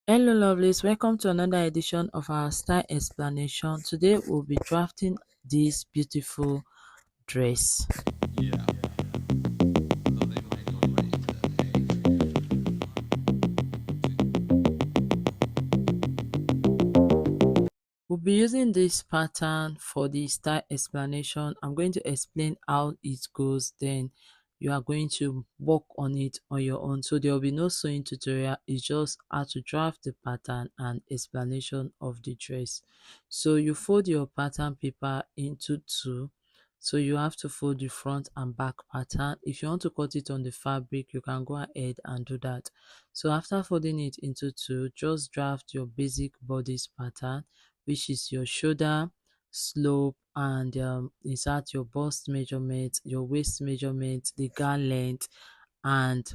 Hello lovelies, welcome to another edition of our style explanation. Today we'll be drafting this beautiful dress. We'll be using this pattern for the style explanation. I'm going to explain how it goes, then you are going to work on it on your own. So there will be no sewing tutorial, it's just how to draft the pattern and explanation of the dress. So you fold your pattern paper into two. So you have to fold the front and back pattern. If you want to cut it on the fabric, you can go ahead and do that. So after folding it into two, just draft your basic bodice pattern, which is your shoulder slope, and insert your bust measurement, your waist measurement, the gown length, and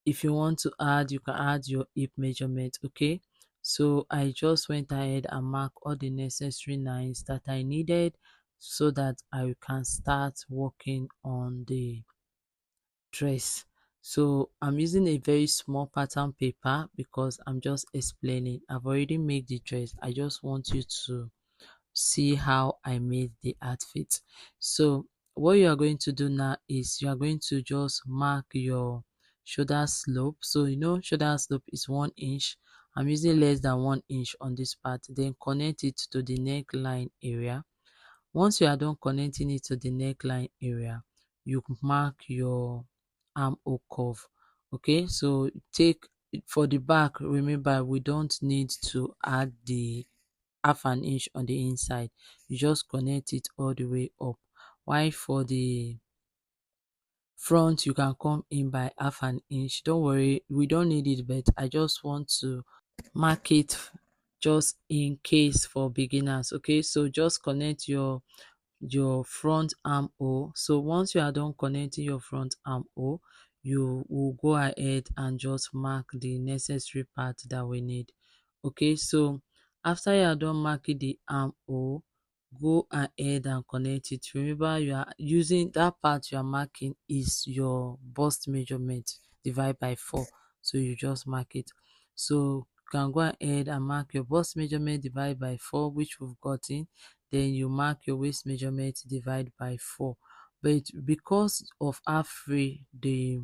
if you want to add, you can add your hip measurement. Okay, so I just went ahead and marked all the necessary lines that I needed so that I can start working on the dress. So I'm using a very small pattern paper because I'm just explaining. I've already made the dress, I just want you to see how I made the outfit. So what you are going to do now is you are going to just mark your shoulder slope. So you know shoulder slope is 1 inch. I'm using less than 1 inch on this part. Then connect it to the neckline area. Once you are done connecting it to the neckline area, you mark your armhole curve. Okay, so take for the back, remember we don't need to add the half an inch on the inside. You just connect it all the way up. While for the front, you can come in by half an inch. Don't worry, we don't need it, but I just want to mark it just in case for beginners. Okay, so just connect your front armhole. So once you are done connecting your front armhole, you will go ahead and just mark the necessary part that we need. Okay, so after you are done marking the armhole, go ahead and connect it. Remember, you are using that part you are marking is your bust measurement divided by 4. So you just mark it. So you can go ahead and mark your bust measurement divided by 4, which we've gotten. Then you mark your waist measurement divided by 4. But because of how free the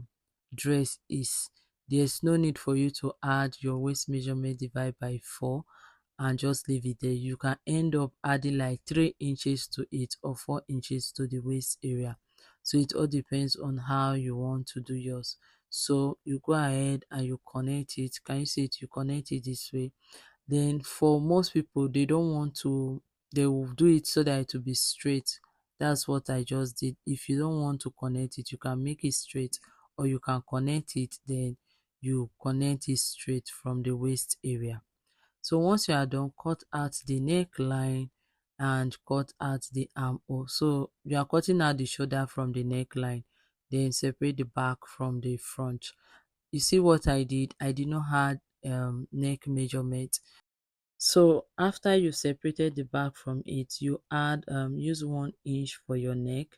dress is, there's no need for you to add your waist measurement divided by 4 and just leave it there. You can end up adding like 3 inches to it or 4 inches to the waist area. So it all depends on how you want to do yours. So you go ahead and you connect it. Can you see it? You connect it this way. Then for most people, they don't want to, they will do it so that it will be straight. That's what I just did. If you don't want to connect it, you can make it straight, or you can connect it, then you connect it straight from the waist area. So once you are done, cut out the neckline and cut out the armhole. So you are cutting out the shoulder from the neckline, then separate the back from the front. You see what I did? I did not add neck measurement. So after you separated the back from it, you add use 1 inch for your neck,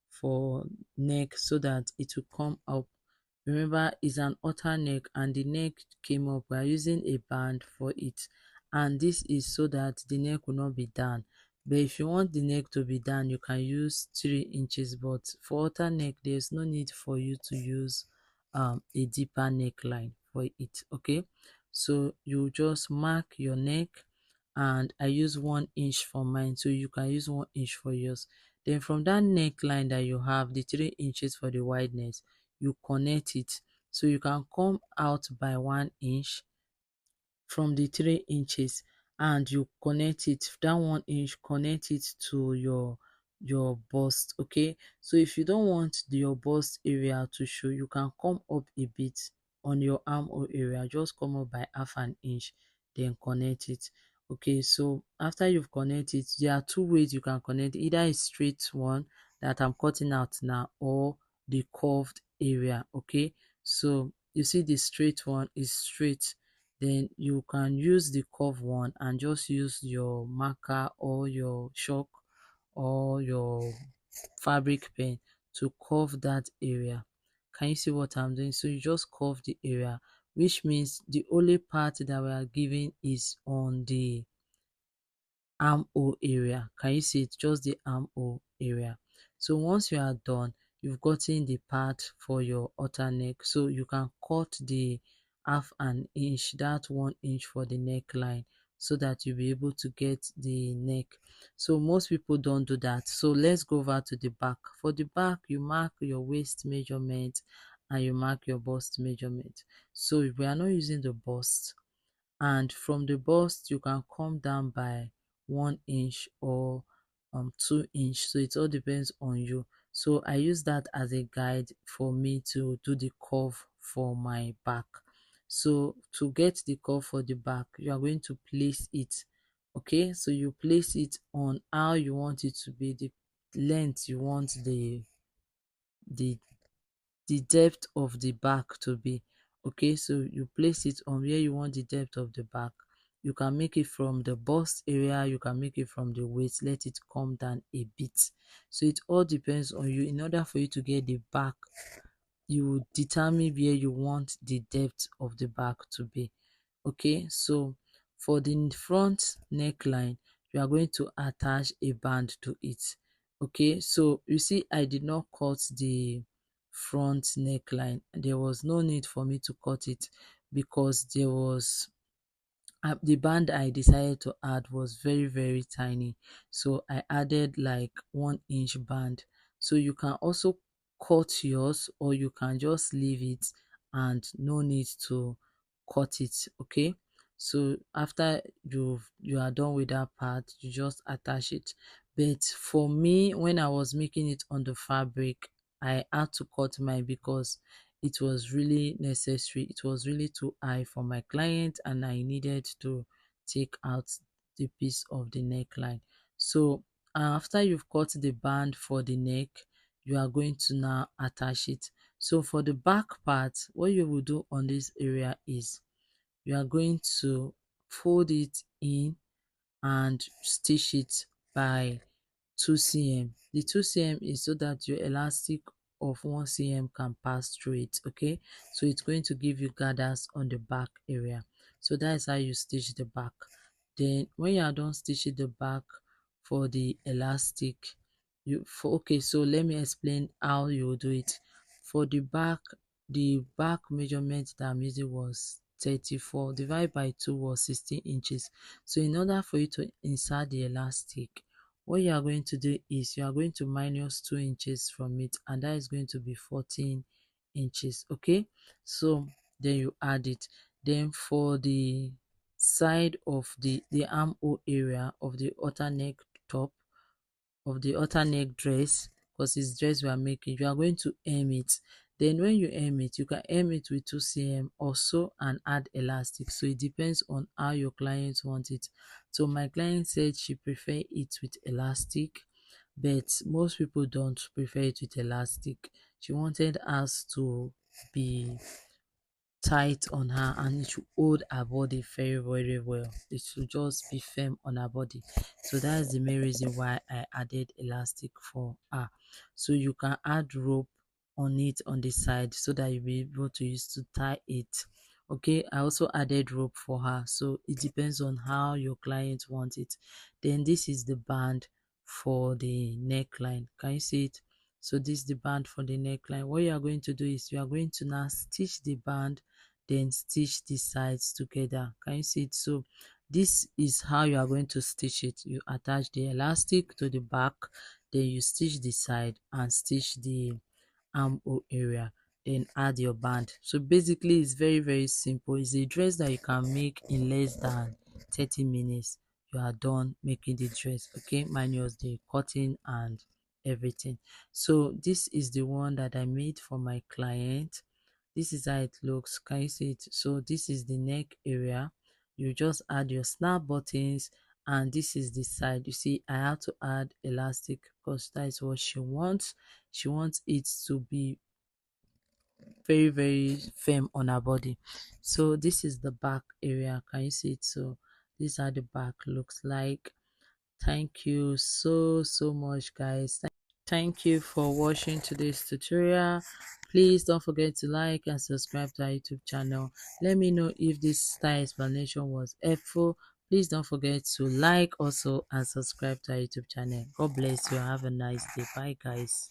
for neck, so that it will come up. Remember, it's an halter neck and the neck came up. We are using a band for it, and this is so that the neck will not be down. But if you want the neck to be down, you can use 3 inches. But for halter neck, there's no need for you to use a deeper neckline for it. Okay, so you just mark your neck, and I use 1 inch for mine, so you can use 1 inch for yours. Then from that neckline that you have, the 3 inches for the wideness, you connect it. So you can come out by 1 inch from the 3 inches, and you connect it, that 1 inch, connect it to your bust. Okay, so if you don't want your bust area to show, you can come up a bit on your armhole area, just come up by half an inch, then connect it. Okay, so after you've connected, there are two ways you can connect, either a straight one that I'm cutting out now, or the curved area. Okay, so you see the straight one is straight, then you can use the curve one and just use your marker or your chalk or your fabric pen to curve that area. Can you see what I'm doing? So you just curve the area, which means the only part that we are giving is on the armhole area. Can you see it? Just the armhole area. So once you are done, you've gotten the part for your halter neck. So you can cut the half an inch, that 1 inch for the neckline, so that you'll be able to get the neck. So most people don't do that. So let's go over to the back. For the back, you mark your waist measurement and you mark your bust measurement. So if we are not using the bust, and from the bust you can come down by 1 inch or 2 inch, so it all depends on you. So I use that as a guide for me to do the curve for my back. So to get the curve for the back, you are going to place it. Okay, so you place it on how you want it to be, the length you want the the depth of the back to be. Okay, so you place it on where you want the depth of the back. You can make it from the bust area, you can make it from the waist, let it come down a bit. So it all depends on you. In order for you to get the back, you will determine where you want the depth of the back to be. Okay, so for the front neckline, you are going to attach a band to it. Okay, so you see I did not cut the front neckline. There was no need for me to cut it because there was the band I decided to add was very tiny, so I added like 1 inch band. So you can also cut yours or you can just leave it and no need to cut it. Okay, so after you are done with that part, you just attach it. But for me, when I was making it on the fabric, I had to cut mine because it was really necessary. It was really too high for my client and I needed to take out the piece of the neckline. So after you've cut the band for the neck, you are going to now attach it. So for the back part, what you will do on this area is you are going to fold it in and stitch it by 2 cm. The 2 cm is so that your elastic of 1 cm can pass through it. Okay, so it's going to give you gathers on the back area. So that is how you stitch the back. Then when you are done stitching the back for the elastic, okay, so let me explain how you will do it. For the back measurement that I'm using was 34 divided by 2 was 16 inches. So in order for you to insert the elastic, what you are going to do is you are going to minus 2 inches from it, and that is going to be 14 inches. Okay, so then you add it. Then for the side of the armhole area of the halter neck top of the halter neck dress, because it's dress we are making, you are going to hem it. Then when you hem it, you can hem it with 2 cm or so and add elastic. So it depends on how your client wants it. So my client said she prefer it with elastic, but most people don't prefer it with elastic. She wanted us to be tight on her and it should hold her body very well. It should just be firm on her body. So that is the main reason why I added elastic for her. So you can add rope on it on the side so that you'll be able to use to tie it. Okay, I also added rope for her, so it depends on how your client wants it. Then this is the band for the neckline. Can you see it? So this is the band for the neckline. What you are going to do is you are going to now stitch the band, then stitch the sides together. Can you see it? So this is how you are going to stitch it. You attach the elastic to the back, then you stitch the side and stitch the armhole area, then add your band. So basically it's very simple. It's a dress that you can make in less than 30 minutes. You are done making the dress. Okay, minus the cutting and everything. So this is the one that I made for my client. This is how it looks. Can you see it? So this is the neck area. You just add your snap buttons, and this is the side. You see I have to add elastic because that is what she wants. She wants it to be very firm on her body. So this is the back area. Can you see it? So this is how the back looks like. Thank you so much, guys. Thank you for watching today's tutorial. Please don't forget to like and subscribe to our YouTube channel. Let me know if this style explanation was helpful. Please don't forget to like also and subscribe to our YouTube channel. God bless you. Have a nice day. Bye guys.